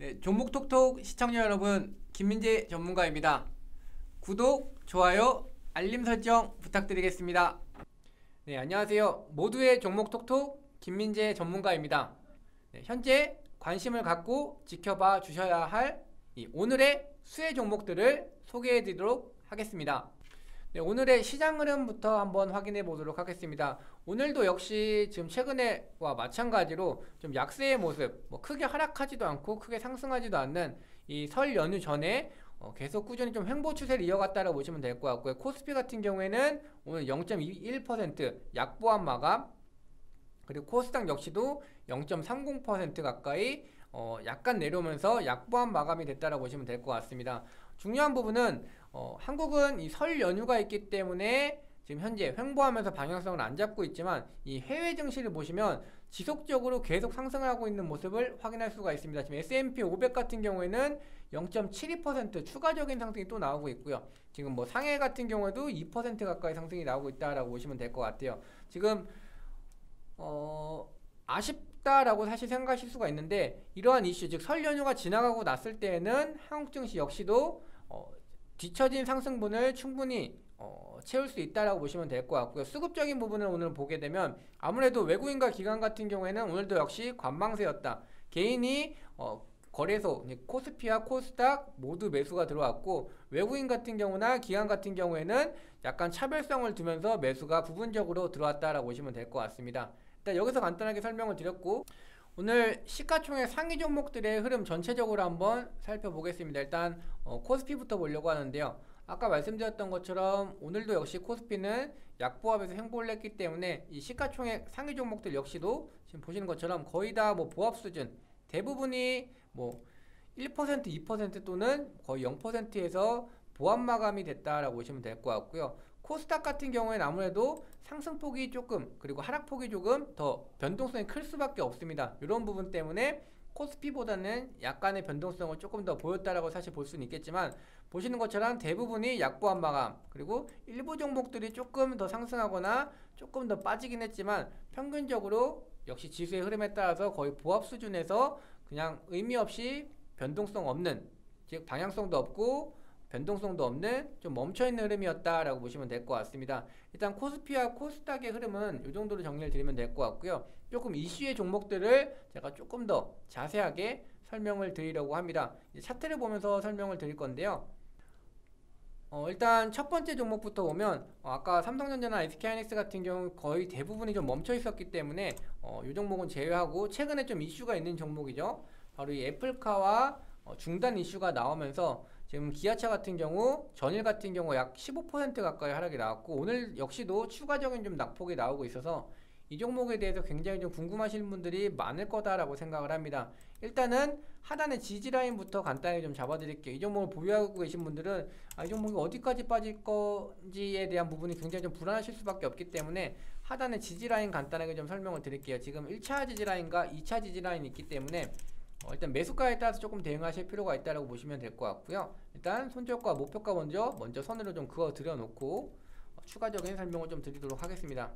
네, 종목톡톡 시청자 여러분, 김민재 전문가입니다. 구독, 좋아요, 알림 설정 부탁드리겠습니다. 네, 안녕하세요. 모두의 종목톡톡 김민재 전문가입니다. 네, 현재 관심을 갖고 지켜봐 주셔야 할 오늘의 수혜 종목들을 소개해 드리도록 하겠습니다. 네, 오늘의 시장 흐름부터 한번 확인해 보도록 하겠습니다. 오늘도 역시 지금 최근에와 마찬가지로 좀 약세의 모습, 크게 하락하지도 않고 크게 상승하지도 않는 이 설 연휴 전에 계속 꾸준히 좀 횡보 추세를 이어갔다고 보시면 될 것 같고요. 코스피 같은 경우에는 오늘 0.21% 약보합 마감, 그리고 코스닥 역시도 0.30% 가까이 약간 내려오면서 약보합 마감이 됐다고 보시면 될 것 같습니다. 중요한 부분은 한국은 이 설 연휴가 있기 때문에 지금 현재 횡보하면서 방향성을 안 잡고 있지만 이 해외 증시를 보시면 지속적으로 계속 상승하고 있는 모습을 확인할 수가 있습니다. 지금 S&P 500 같은 경우에는 0.72% 추가적인 상승이 또 나오고 있고요. 지금 상해 같은 경우에도 2% 가까이 상승이 나오고 있다라고 보시면 될 것 같아요. 지금 아쉽다라고 사실 생각하실 수가 있는데, 이러한 이슈, 즉 설 연휴가 지나가고 났을 때에는 한국 증시 역시도 뒤처진 상승분을 충분히 채울 수 있다라고 보시면 될 것 같고요. 수급적인 부분을 오늘 보게 되면 아무래도 외국인과 기관 같은 경우에는 오늘도 역시 관망세였다. 개인이 거래소, 코스피와 코스닥 모두 매수가 들어왔고, 외국인 같은 경우나 기관 같은 경우에는 약간 차별성을 두면서 매수가 부분적으로 들어왔다라고 보시면 될 것 같습니다. 일단 여기서 간단하게 설명을 드렸고, 오늘 시가총액 상위 종목들의 흐름 전체적으로 한번 살펴보겠습니다. 일단 코스피부터 보려고 하는데요. 아까 말씀드렸던 것처럼 오늘도 역시 코스피는 약보합에서 횡보를 했기 때문에 이 시가총액 상위 종목들 역시도 지금 보시는 것처럼 거의 다 보합 수준, 대부분이 1%, 2% 또는 거의 0%에서 보합 마감이 됐다라고 보시면 될 것 같고요. 코스닥 같은 경우에는 아무래도 상승폭이 조금, 그리고 하락폭이 조금 더 변동성이 클 수밖에 없습니다. 이런 부분 때문에 코스피보다는 약간의 변동성을 조금 더 보였다라고 사실 볼 수는 있겠지만, 보시는 것처럼 대부분이 약보합 마감, 그리고 일부 종목들이 조금 더 상승하거나 조금 더 빠지긴 했지만 평균적으로 역시 지수의 흐름에 따라서 거의 보합 수준에서 그냥 의미 없이 변동성 없는, 즉 방향성도 없고 변동성도 없는 좀 멈춰있는 흐름이었다라고 보시면 될 것 같습니다. 일단 코스피와 코스닥의 흐름은 이 정도로 정리를 드리면 될 것 같고요. 조금 이슈의 종목들을 제가 조금 더 자세하게 설명을 드리려고 합니다. 이제 차트를 보면서 설명을 드릴 건데요. 일단 첫 번째 종목부터 보면 아까 삼성전자나 SK하이닉스 같은 경우 거의 대부분이 좀 멈춰 있었기 때문에 이 종목은 제외하고, 최근에 좀 이슈가 있는 종목이죠. 바로 이 애플카와 중단 이슈가 나오면서 지금 기아차 같은 경우, 전일 같은 경우 약 15% 가까이 하락이 나왔고, 오늘 역시도 추가적인 좀 낙폭이 나오고 있어서 이 종목에 대해서 굉장히 좀 궁금하신 분들이 많을 거다라고 생각을 합니다. 일단은 하단의 지지라인부터 간단히 좀 잡아드릴게요. 이 종목을 보유하고 계신 분들은 이 종목이 어디까지 빠질 건지에 대한 부분이 굉장히 좀 불안하실 수밖에 없기 때문에 하단의 지지라인 간단하게 좀 설명을 드릴게요. 지금 1차 지지라인과 2차 지지라인이 있기 때문에 일단 매수가에 따라서 조금 대응하실 필요가 있다고 보시면 될 것 같고요. 일단 손절가, 목표가 먼저 선으로 좀 그어 드려 놓고 추가적인 설명을 좀 드리도록 하겠습니다.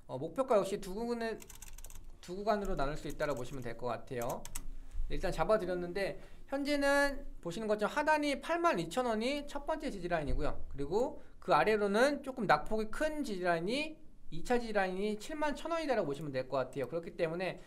목표가 역시 두 구간으로 나눌 수 있다고 보시면 될 것 같아요. 일단 잡아 드렸는데 현재는 보시는 것처럼 하단이 82,000원이 첫 번째 지지라인이고요. 그리고 그 아래로는 조금 낙폭이 큰 지지라인이 2차 지지라인이 71,000원이라고 보시면 될 것 같아요. 그렇기 때문에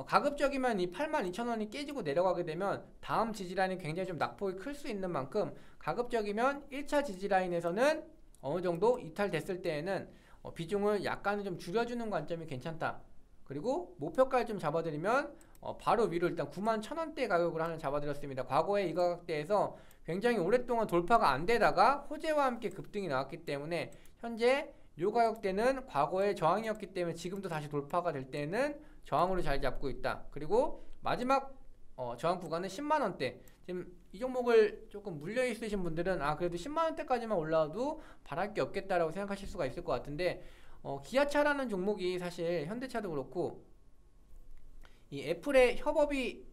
가급적이면 이 82,000원이 깨지고 내려가게 되면 다음 지지라인이 굉장히 좀 낙폭이 클 수 있는 만큼, 가급적이면 1차 지지라인에서는 어느 정도 이탈됐을 때에는 비중을 약간은 좀 줄여주는 관점이 괜찮다. 그리고 목표가를 좀 잡아드리면 바로 위로 일단 91,000원대 가격으로 하나 잡아드렸습니다. 과거에 이 가격대에서 굉장히 오랫동안 돌파가 안 되다가 호재와 함께 급등이 나왔기 때문에 현재 이 가격대는 과거의 저항이었기 때문에 지금도 다시 돌파가 될 때는 저항으로 자리 잡고 있다. 그리고 마지막 저항 구간은 10만원대. 지금 이 종목을 조금 물려 있으신 분들은 그래도 10만원대까지만 올라와도 바랄 게 없겠다라고 생각하실 수가 있을 것 같은데, 기아차라는 종목이 사실 현대차도 그렇고 이 애플의 협업이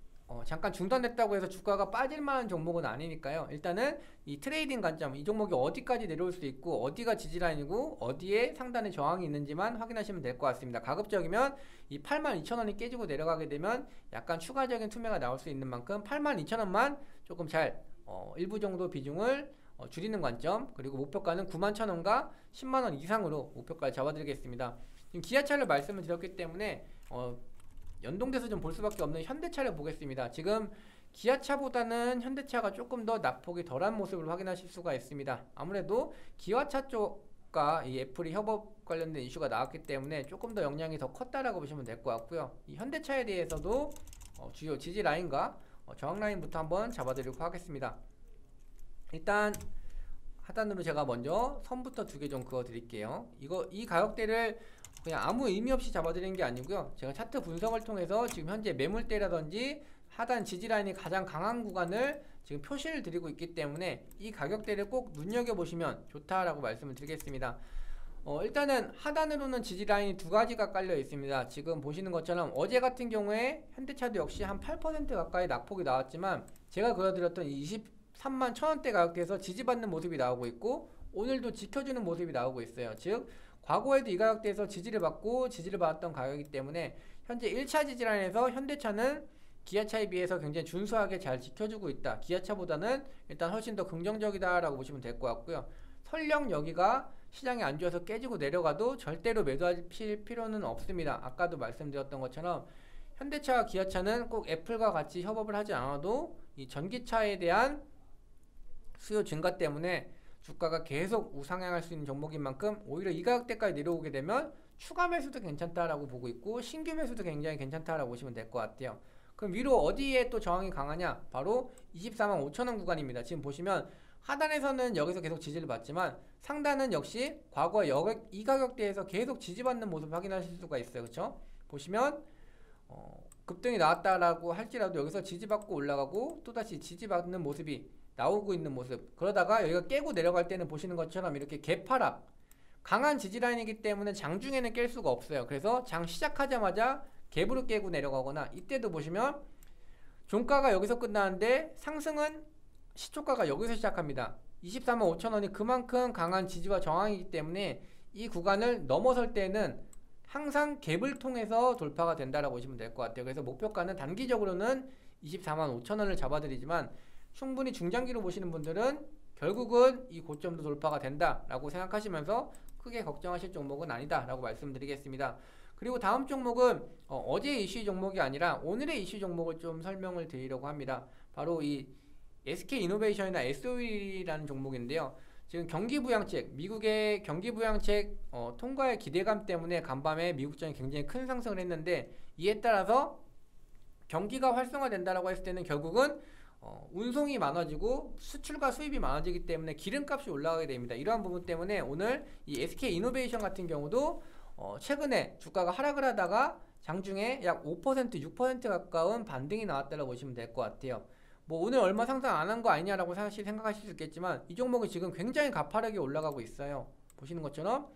잠깐 중단됐다고 해서 주가가 빠질 만한 종목은 아니니까요. 일단은 이 트레이딩 관점, 이 종목이 어디까지 내려올 수 있고 어디가 지지라인이고 어디에 상단에 저항이 있는지만 확인하시면 될 것 같습니다. 가급적이면 이 82,000원이 깨지고 내려가게 되면 약간 추가적인 투매가 나올 수 있는 만큼 82,000원만 조금 잘 일부 정도 비중을 줄이는 관점, 그리고 목표가는 91,000원과 10만원 이상으로 목표가를 잡아드리겠습니다. 지금 기아차를 말씀을 드렸기 때문에 연동돼서 좀 볼 수밖에 없는 현대차를 보겠습니다. 지금 기아차보다는 현대차가 조금 더 낙폭이 덜한 모습을 확인하실 수가 있습니다. 아무래도 기아차 쪽과 이 애플이 협업 관련된 이슈가 나왔기 때문에 조금 더 영향이 더 컸다라고 보시면 될 것 같고요. 이 현대차에 대해서도 주요 지지 라인과 저항 라인부터 한번 잡아드리도록 하겠습니다. 일단 하단으로 제가 먼저 선부터 2개 좀 그어 드릴게요. 이 가격대를 그냥 아무 의미 없이 잡아드리는 게 아니고요. 제가 차트 분석을 통해서 지금 현재 매물대라든지 하단 지지라인이 가장 강한 구간을 지금 표시를 드리고 있기 때문에 이 가격대를 꼭 눈여겨보시면 좋다라고 말씀을 드리겠습니다. 일단은 하단으로는 지지라인이 2가지가 깔려 있습니다. 지금 보시는 것처럼 어제 같은 경우에 현대차도 역시 한 8% 가까이 낙폭이 나왔지만 제가 그려드렸던 23만 1,000원대 가격대에서 지지받는 모습이 나오고 있고 오늘도 지켜주는 모습이 나오고 있어요. 즉 과거에도 이 가격대에서 지지를 받고 지지를 받았던 가격이기 때문에 현재 1차 지지라인에서 현대차는 기아차에 비해서 굉장히 준수하게 잘 지켜주고 있다. 기아차보다는 일단 훨씬 더 긍정적이다 라고 보시면 될 것 같고요. 설령 여기가 시장이 안 좋아서 깨지고 내려가도 절대로 매도하실 필요는 없습니다. 아까도 말씀드렸던 것처럼 현대차와 기아차는 꼭 애플과 같이 협업을 하지 않아도 이 전기차에 대한 수요 증가 때문에 주가가 계속 우상향할 수 있는 종목인 만큼 오히려 이 가격대까지 내려오게 되면 추가 매수도 괜찮다라고 보고 있고 신규 매수도 굉장히 괜찮다라고 보시면 될 것 같아요. 그럼 위로 어디에 또 저항이 강하냐? 바로 24만 5천원 구간입니다. 지금 보시면 하단에서는 여기서 계속 지지를 받지만 상단은 역시 과거 이 가격대에서 계속 지지받는 모습을 확인하실 수가 있어요. 그렇죠? 보시면 급등이 나왔다라고 할지라도 여기서 지지받고 올라가고 또다시 지지받는 모습이 나오고 있는 모습, 그러다가 여기가 깨고 내려갈 때는 보시는 것처럼 이렇게 개파락 강한 지지라인이기 때문에 장중에는 깰 수가 없어요. 그래서 장 시작하자마자 갭으로 깨고 내려가거나 이때도 보시면 종가가 여기서 끝나는데 상승은 시초가가 여기서 시작합니다. 24만 5천원이 그만큼 강한 지지와 저항이기 때문에 이 구간을 넘어설 때는 항상 갭을 통해서 돌파가 된다라고 보시면 될 것 같아요. 그래서 목표가는 단기적으로는 24만 5천원을 잡아드리지만 충분히 중장기로 보시는 분들은 결국은 이 고점도 돌파가 된다라고 생각하시면서 크게 걱정하실 종목은 아니다라고 말씀드리겠습니다. 그리고 다음 종목은 어제의 이슈 종목이 아니라 오늘의 이슈 종목을 좀 설명을 드리려고 합니다. 바로 이 SK이노베이션이나 SOE라는 종목인데요. 지금 경기부양책, 미국의 경기부양책 통과의 기대감 때문에 간밤에 미국전이 굉장히 큰 상승을 했는데 이에 따라서 경기가 활성화된다라고 했을 때는 결국은 운송이 많아지고 수출과 수입이 많아지기 때문에 기름값이 올라가게 됩니다. 이러한 부분 때문에 오늘 이 SK이노베이션 같은 경우도 최근에 주가가 하락을 하다가 장중에 약 5%, 6% 가까운 반등이 나왔다고 보시면 될 것 같아요. 뭐 오늘 얼마 상승 안 한 거 아니냐라고 사실 생각하실 수 있겠지만 이 종목이 지금 굉장히 가파르게 올라가고 있어요. 보시는 것처럼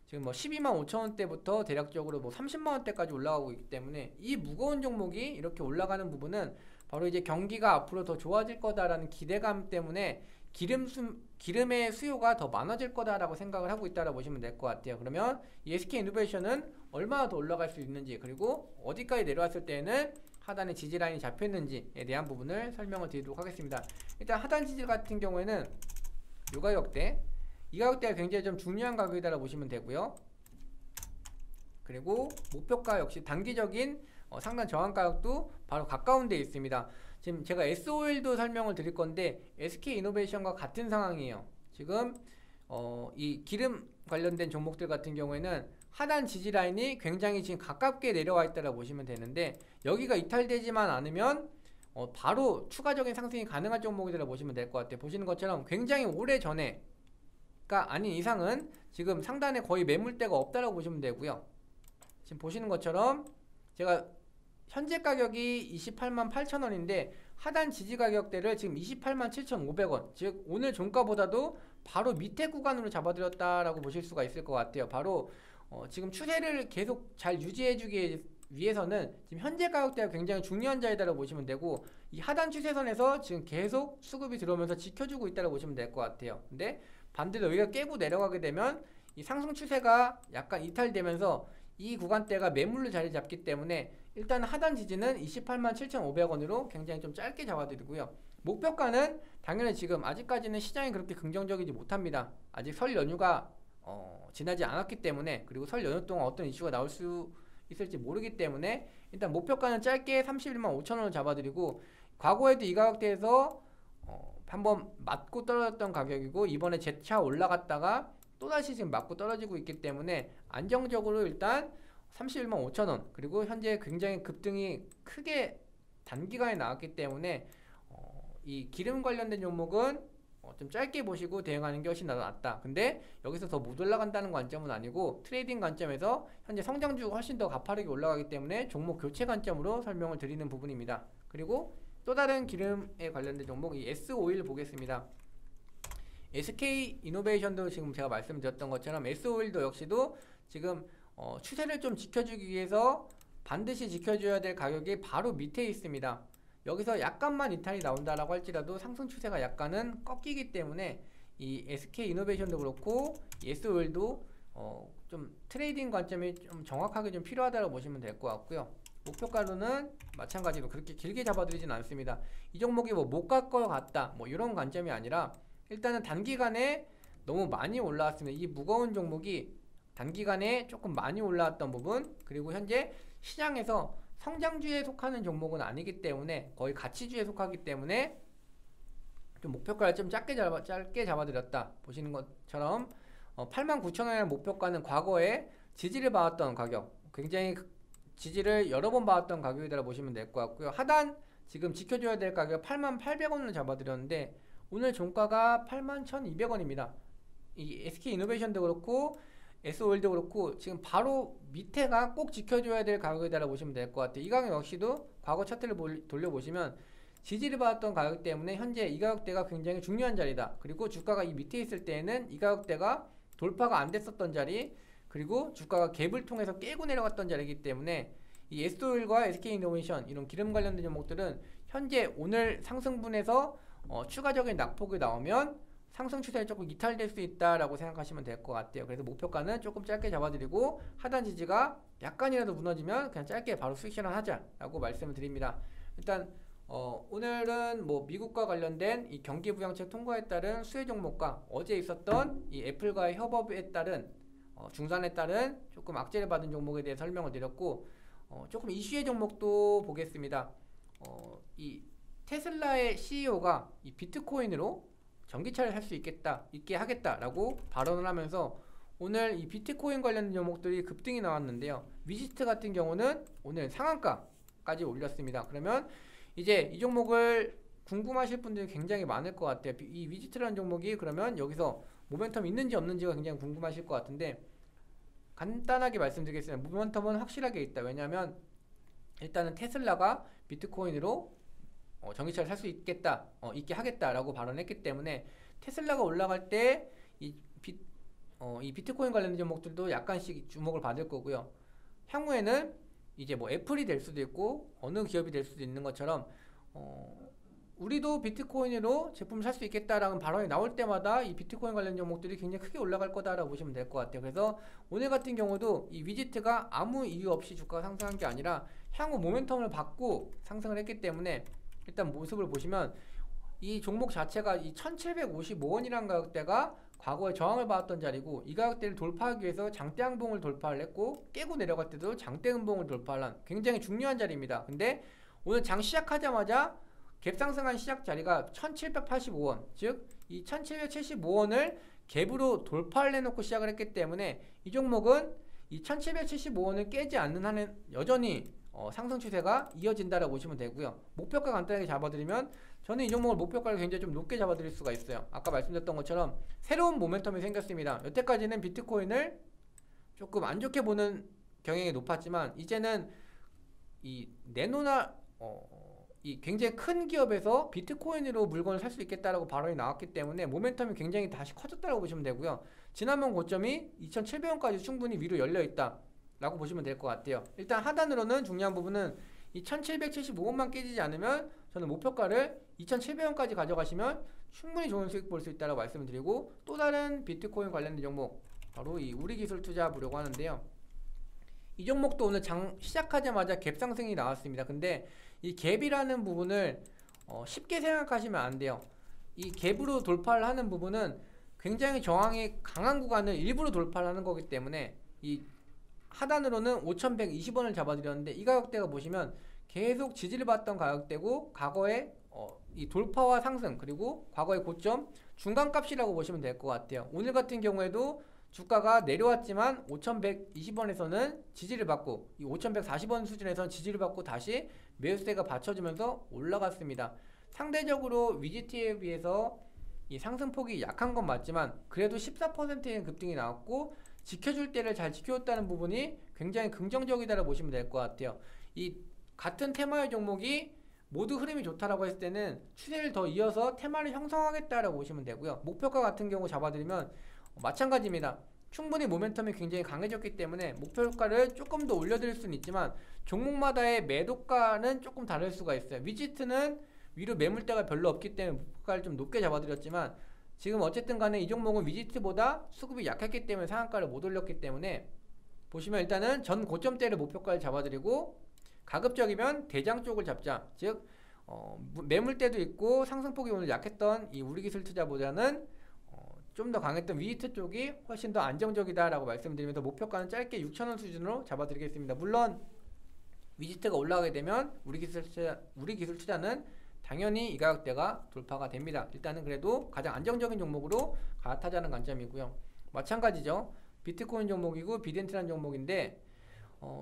지금 뭐 12만 5천원대부터 대략적으로 뭐 30만원대까지 올라가고 있기 때문에 이 무거운 종목이 이렇게 올라가는 부분은 바로 이제 경기가 앞으로 더 좋아질 거다라는 기대감 때문에 기름의 수요가 더 많아질 거다라고 생각을 하고 있다라고 보시면 될 것 같아요. 그러면 이 SK이노베이션은 얼마나 더 올라갈 수 있는지, 그리고 어디까지 내려왔을 때는 하단에 지지라인이 잡혔는지에 대한 부분을 설명을 드리도록 하겠습니다. 일단 하단 지지 같은 경우에는 이 가격대, 이 가격대가 굉장히 좀 중요한 가격이다라고 보시면 되고요. 그리고 목표가 역시 단기적인 상단 저항 가격도 바로 가까운 데 있습니다. 지금 제가 SOL도 설명을 드릴 건데 SK이노베이션과 같은 상황이에요. 지금 이 기름 관련된 종목들 같은 경우에는 하단 지지 라인이 굉장히 지금 가깝게 내려와 있다고 보시면 되는데 여기가 이탈되지만 않으면 바로 추가적인 상승이 가능한 종목이라고 보시면 될 것 같아요. 보시는 것처럼 굉장히 오래 전에가 아닌 이상은 지금 상단에 거의 매물대가 없다고 보시면 되고요. 지금 보시는 것처럼 제가 현재 가격이 28만 8천원인데 하단 지지 가격대를 지금 28만 7,500원, 즉 오늘 종가보다도 바로 밑에 구간으로 잡아드렸다라고 보실 수가 있을 것 같아요. 바로 지금 추세를 계속 잘 유지해주기 위해서는 지금 현재 가격대가 굉장히 중요한 자리다라고 보시면 되고, 이 하단 추세선에서 지금 계속 수급이 들어오면서 지켜주고 있다고 보시면 될 것 같아요. 근데 반대로 여기가 깨고 내려가게 되면 이 상승 추세가 약간 이탈되면서 이 구간대가 매물로 자리 잡기 때문에 일단 하단 지지는 28만 7,500원으로 굉장히 좀 짧게 잡아드리고요. 목표가는 당연히 지금 아직까지는 시장이 그렇게 긍정적이지 못합니다. 아직 설 연휴가 지나지 않았기 때문에, 그리고 설 연휴 동안 어떤 이슈가 나올 수 있을지 모르기 때문에 일단 목표가는 짧게 31만 5천원을 잡아드리고, 과거에도 이 가격대에서 한번 맞고 떨어졌던 가격이고, 이번에 재차 올라갔다가 또다시 지금 맞고 떨어지고 있기 때문에 안정적으로 일단 31만 5천원, 그리고 현재 굉장히 급등이 크게 단기간에 나왔기 때문에 이 기름 관련된 종목은 좀 짧게 보시고 대응하는 게 훨씬 낫다. 근데 여기서 더 못 올라간다는 관점은 아니고, 트레이딩 관점에서 현재 성장주가 훨씬 더 가파르게 올라가기 때문에 종목 교체 관점으로 설명을 드리는 부분입니다. 그리고 또 다른 기름에 관련된 종목, 이 S-오일 보겠습니다. SK 이노베이션도 지금 제가 말씀드렸던 것처럼 S-오일도 역시도 지금 추세를 좀 지켜주기 위해서 반드시 지켜줘야 될 가격이 바로 밑에 있습니다. 여기서 약간만 이탈이 나온다라고 할지라도 상승 추세가 약간은 꺾이기 때문에 이 SK 이노베이션도 그렇고 이 S-오일도 좀 트레이딩 관점이 좀 정확하게 좀 필요하다고 보시면 될 것 같고요. 목표가로는 마찬가지로 그렇게 길게 잡아드리진 않습니다. 이 종목이 뭐 못 갈 것 같다 뭐 이런 관점이 아니라, 일단은 단기간에 너무 많이 올라왔습니다. 이 무거운 종목이 단기간에 조금 많이 올라왔던 부분, 그리고 현재 시장에서 성장주에 속하는 종목은 아니기 때문에 거의 가치주에 속하기 때문에 좀 목표가를 좀 짧게 잡아드렸다 보시는 것처럼 89,000원의 목표가는 과거에 지지를 받았던 가격, 굉장히 지지를 여러 번 받았던 가격이라고 보시면 될 것 같고요. 하단 지금 지켜줘야 될 가격 88,800원을 잡아드렸는데 오늘 종가가 81,200원입니다. 이 SK 이노베이션도 그렇고 S-오일도 그렇고 지금 바로 밑에가 꼭 지켜줘야 될 가격이다라고 보시면 될 것 같아요. 이 가격 역시도 과거 차트를 돌려보시면 지지를 받았던 가격 때문에 현재 이 가격대가 굉장히 중요한 자리다. 그리고 주가가 이 밑에 있을 때에는 이 가격대가 돌파가 안 됐었던 자리, 그리고 주가가 갭을 통해서 깨고 내려갔던 자리이기 때문에 이 S-오일과 SK 이노베이션 이런 기름 관련된 종목들은 현재 오늘 상승분에서 추가적인 낙폭이 나오면 상승 추세에 조금 이탈될 수 있다라고 생각하시면 될 것 같아요. 그래서 목표가는 조금 짧게 잡아드리고, 하단 지지가 약간이라도 무너지면 그냥 짧게 바로 수익 실현하자라고 말씀을 드립니다. 일단 오늘은 뭐 미국과 관련된 이 경기부양책 통과에 따른 수혜 종목과 어제 있었던 이 애플과의 협업에 따른 중산에 따른 조금 악재를 받은 종목에 대해 설명을 드렸고, 조금 이슈의 종목도 보겠습니다. 이 테슬라의 CEO가 이 비트코인으로 전기차를 살 수 있게 하겠다라고 발언을 하면서 오늘 이 비트코인 관련된 종목들이 급등이 나왔는데요. 위지트 같은 경우는 오늘 상한가까지 올렸습니다. 그러면 이제 이 종목을 궁금하실 분들이 굉장히 많을 것 같아요. 이 위지트라는 종목이 그러면 여기서 모멘텀 있는지 없는지가 굉장히 궁금하실 것 같은데, 간단하게 말씀드리겠습니다. 모멘텀은 확실하게 있다. 왜냐하면 일단은 테슬라가 비트코인으로 전기차를 살 수 있게 하겠다라고 발언했기 때문에 테슬라가 올라갈 때 이 비트코인 관련된 종목들도 약간씩 주목을 받을 거고요. 향후에는 이제 뭐 애플이 될 수도 있고 어느 기업이 될 수도 있는 것처럼 우리도 비트코인으로 제품을 살 수 있겠다라는 발언이 나올 때마다 이 비트코인 관련 종목들이 굉장히 크게 올라갈 거다라고 보시면 될 것 같아요. 그래서 오늘 같은 경우도 이 위지트가 아무 이유 없이 주가가 상승한 게 아니라 향후 모멘텀을 받고 상승을 했기 때문에 일단 모습을 보시면 이 종목 자체가 이 1755원이라는 가격대가 과거에 저항을 받았던 자리고, 이 가격대를 돌파하기 위해서 장대 항봉을 돌파를 했고 깨고 내려갈 때도 장대 음봉을 돌파를 한 굉장히 중요한 자리입니다. 근데 오늘 장 시작하자마자 갭 상승한 시작 자리가 1785원, 즉 이 1775원을 갭으로 돌파를 해놓고 시작을 했기 때문에 이 종목은 이 1775원을 깨지 않는 한은 여전히 상승 추세가 이어진다라고 보시면 되고요. 목표가 간단하게 잡아드리면 저는 이 종목을 목표가를 굉장히 좀 높게 잡아드릴 수가 있어요. 아까 말씀드렸던 것처럼 새로운 모멘텀이 생겼습니다. 여태까지는 비트코인을 조금 안 좋게 보는 경향이 높았지만 이제는 이 네노나 이 굉장히 큰 기업에서 비트코인으로 물건을 살 수 있겠다라고 발언이 나왔기 때문에 모멘텀이 굉장히 다시 커졌다고 보시면 되고요. 지난번 고점이 2,700원까지 충분히 위로 열려있다. 라고 보시면 될 것 같아요. 일단 하단으로는 중요한 부분은 이 1775원만 깨지지 않으면 저는 목표가를 2700원까지 가져가시면 충분히 좋은 수익 볼 수 있다고 말씀을 드리고, 또 다른 비트코인 관련된 종목 바로 이 우리기술투자 보려고 하는데요. 이 종목도 오늘 장 시작하자마자 갭 상승이 나왔습니다. 근데 이 갭이라는 부분을 쉽게 생각하시면 안 돼요. 이 갭으로 돌파를 하는 부분은 굉장히 저항이 강한 구간을 일부러 돌파를 하는 거기 때문에, 이 하단으로는 5120원을 잡아드렸는데 이 가격대가 보시면 계속 지지를 받던 가격대고, 과거의 이 돌파와 상승, 그리고 과거의 고점 중간값이라고 보시면 될 것 같아요. 오늘 같은 경우에도 주가가 내려왔지만 5120원에서는 지지를 받고, 이 5140원 수준에서는 지지를 받고 다시 매수세가 받쳐주면서 올라갔습니다. 상대적으로 위지트에 비해서 이 상승폭이 약한 건 맞지만 그래도 14%의 급등이 나왔고, 지켜줄 때를 잘 지켜줬다는 부분이 굉장히 긍정적이다라고 보시면 될 것 같아요. 이 같은 테마의 종목이 모두 흐름이 좋다라고 했을 때는 추세를 더 이어서 테마를 형성하겠다라고 보시면 되고요. 목표가 같은 경우 잡아드리면 마찬가지입니다. 충분히 모멘텀이 굉장히 강해졌기 때문에 목표가를 조금 더 올려드릴 수는 있지만 종목마다의 매도가는 조금 다를 수가 있어요. 위지트는 위로 매물대가 별로 없기 때문에 목표가를 좀 높게 잡아드렸지만, 지금 어쨌든 간에 이 종목은 위지트보다 수급이 약했기 때문에 상한가를 못 올렸기 때문에, 보시면 일단은 전 고점대를 목표가를 잡아드리고, 가급적이면 대장 쪽을 잡자. 즉 매물대도 있고 상승폭이 오늘 약했던 이 우리기술투자보다는 좀 더 강했던 위지트 쪽이 훨씬 더 안정적이다라고 말씀드리면서 목표가는 짧게 6,000원 수준으로 잡아드리겠습니다. 물론 위지트가 올라가게 되면 우리기술투자는 당연히 이 가격대가 돌파가 됩니다. 일단은 그래도 가장 안정적인 종목으로 갈아타자는 관점이고요. 마찬가지죠. 비트코인 종목이고 비덴트라는 종목인데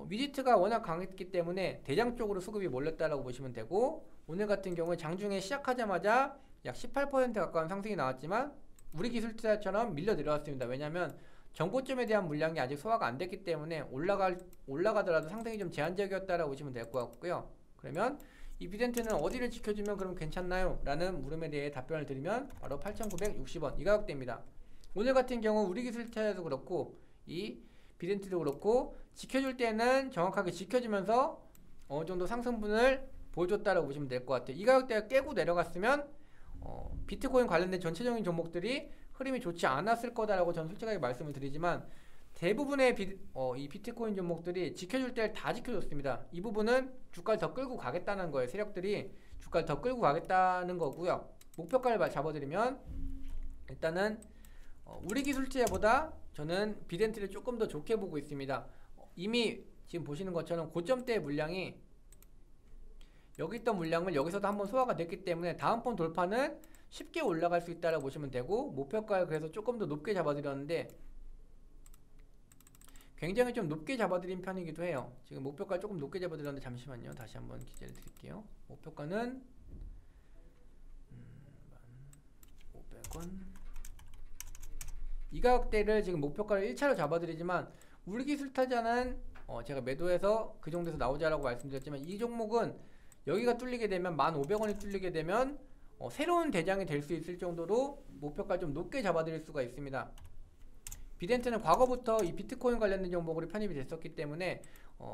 위지트가 워낙 강했기 때문에 대장 쪽으로 수급이 몰렸다라고 보시면 되고, 오늘 같은 경우에 장중에 시작하자마자 약 18% 가까운 상승이 나왔지만 우리기술투자처럼 밀려 내려왔습니다. 왜냐하면 전고점에 대한 물량이 아직 소화가 안 됐기 때문에 올라가더라도 상승이 좀 제한적이었다라고 보시면 될 것 같고요. 그러면 이 비덴트는 어디를 지켜주면 그럼 괜찮나요? 라는 물음에 대해 답변을 드리면 바로 8,960원 이 가격대입니다. 오늘 같은 경우 우리기술투자도 그렇고 이 비덴트도 그렇고 지켜줄 때는 정확하게 지켜주면서 어느 정도 상승분을 보여줬다라고 보시면 될 것 같아요. 이 가격대가 깨고 내려갔으면 비트코인 관련된 전체적인 종목들이 흐름이 좋지 않았을 거다라고 저는 솔직하게 말씀을 드리지만, 대부분의 이 비트코인 종목들이 지켜줄 때를 다 지켜줬습니다. 이 부분은 주가를 더 끌고 가겠다는 거예요. 세력들이 주가를 더 끌고 가겠다는 거고요. 목표가를 잡아드리면 일단은 우리기술투자보다 저는 비덴트를 조금 더 좋게 보고 있습니다. 이미 지금 보시는 것처럼 고점대의 물량이 여기 있던 물량을 여기서도 한번 소화가 됐기 때문에 다음번 돌파는 쉽게 올라갈 수 있다고 보시면 되고, 목표가를 그래서 조금 더 높게 잡아드렸는데 굉장히 좀 높게 잡아드린 편이기도 해요. 지금 목표가를 조금 높게 잡아드렸는데, 잠시만요. 다시 한번 기재를 드릴게요. 목표가는 500원 이 가격대를 지금 목표가를 1차로 잡아드리지만, 우리기술투자는 제가 매도해서 그 정도에서 나오자라고 말씀드렸지만, 이 종목은 여기가 뚫리게 되면 1,500원이 뚫리게 되면 새로운 대장이 될 수 있을 정도로 목표가를 좀 높게 잡아드릴 수가 있습니다. 비덴트는 과거부터 이 비트코인 관련된 종목으로 편입이 됐었기 때문에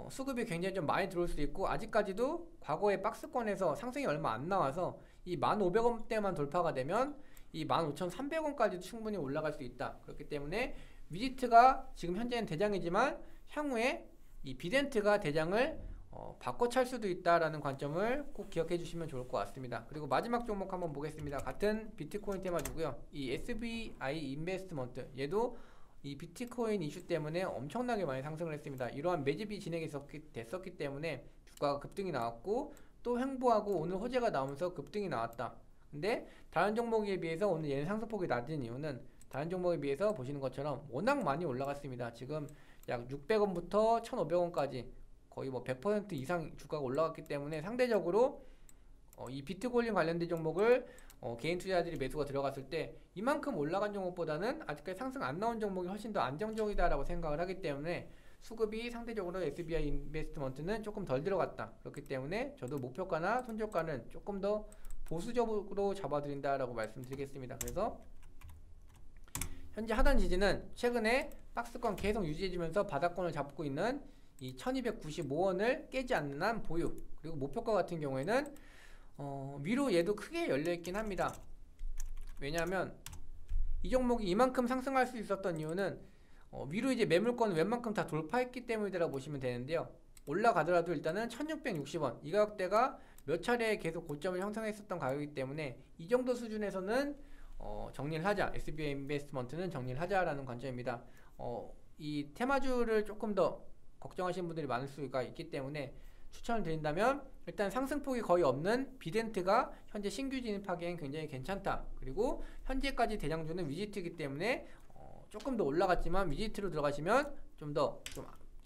수급이 굉장히 좀 많이 들어올 수 있고, 아직까지도 과거의 박스권에서 상승이 얼마 안 나와서 이 1,500원대만 돌파가 되면 이 15,300원까지도 충분히 올라갈 수 있다. 그렇기 때문에 위지트가 지금 현재는 대장이지만 향후에 이 비덴트가 대장을 바꿔찰 수도 있다라는 관점을 꼭 기억해 주시면 좋을 것 같습니다. 그리고 마지막 종목 한번 보겠습니다. 같은 비트코인 테마주고요. 이 SBI 인베스트먼트, 얘도 이 비트코인 이슈 때문에 엄청나게 많이 상승을 했습니다. 이러한 매집이 진행이 됐었기 때문에 주가가 급등이 나왔고, 또 횡보하고 오늘 호재가 나오면서 급등이 나왔다. 근데 다른 종목에 비해서 오늘 얘는 상승폭이 낮은 이유는 다른 종목에 비해서 보시는 것처럼 워낙 많이 올라갔습니다. 지금 약 600원부터 1,500원까지 거의 뭐 100% 이상 주가가 올라갔기 때문에 상대적으로 이 비트코인 관련된 종목을 개인 투자자들이 매수가 들어갔을 때 이만큼 올라간 종목보다는 아직까지 상승 안 나온 종목이 훨씬 더 안정적이다라고 생각을 하기 때문에 수급이 상대적으로 SBI 인베스트먼트는 조금 덜 들어갔다. 그렇기 때문에 저도 목표가나 손절가는 조금 더 보수적으로 잡아드린다라고 말씀드리겠습니다. 그래서 현재 하단 지지는 최근에 박스권 계속 유지해주면서 바닥권을 잡고 있는 이 1295원을 깨지 않는 한 보유. 그리고 목표가 같은 경우에는 위로 얘도 크게 열려있긴 합니다. 왜냐하면 이 종목이 이만큼 상승할 수 있었던 이유는 위로 이제 매물권을 웬만큼 다 돌파했기 때문이라고 보시면 되는데요. 올라가더라도 일단은 1660원 이 가격대가 몇 차례 계속 고점을 형성했었던 가격이기 때문에 이 정도 수준에서는 정리를 하자. SBI 인베스트먼트는 정리를 하자라는 관점입니다. 이 테마주를 조금 더 걱정하시는 분들이 많을 수가 있기 때문에 추천을 드린다면 일단 상승폭이 거의 없는 비덴트가 현재 신규 진입하기엔 굉장히 괜찮다. 그리고 현재까지 대장주는 위지트이기 때문에 조금 더 올라갔지만 위지트로 들어가시면 좀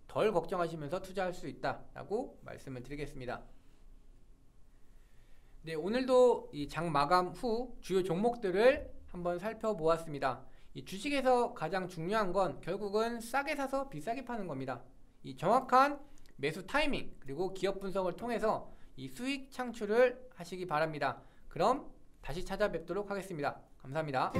덜 걱정하시면서 투자할 수 있다라고 말씀을 드리겠습니다. 네, 오늘도 이 장 마감 후 주요 종목들을 한번 살펴보았습니다. 이 주식에서 가장 중요한 건 결국은 싸게 사서 비싸게 파는 겁니다. 이 정확한 매수 타이밍 그리고 기업 분석을 통해서 이 수익 창출을 하시기 바랍니다. 그럼 다시 찾아뵙도록 하겠습니다. 감사합니다.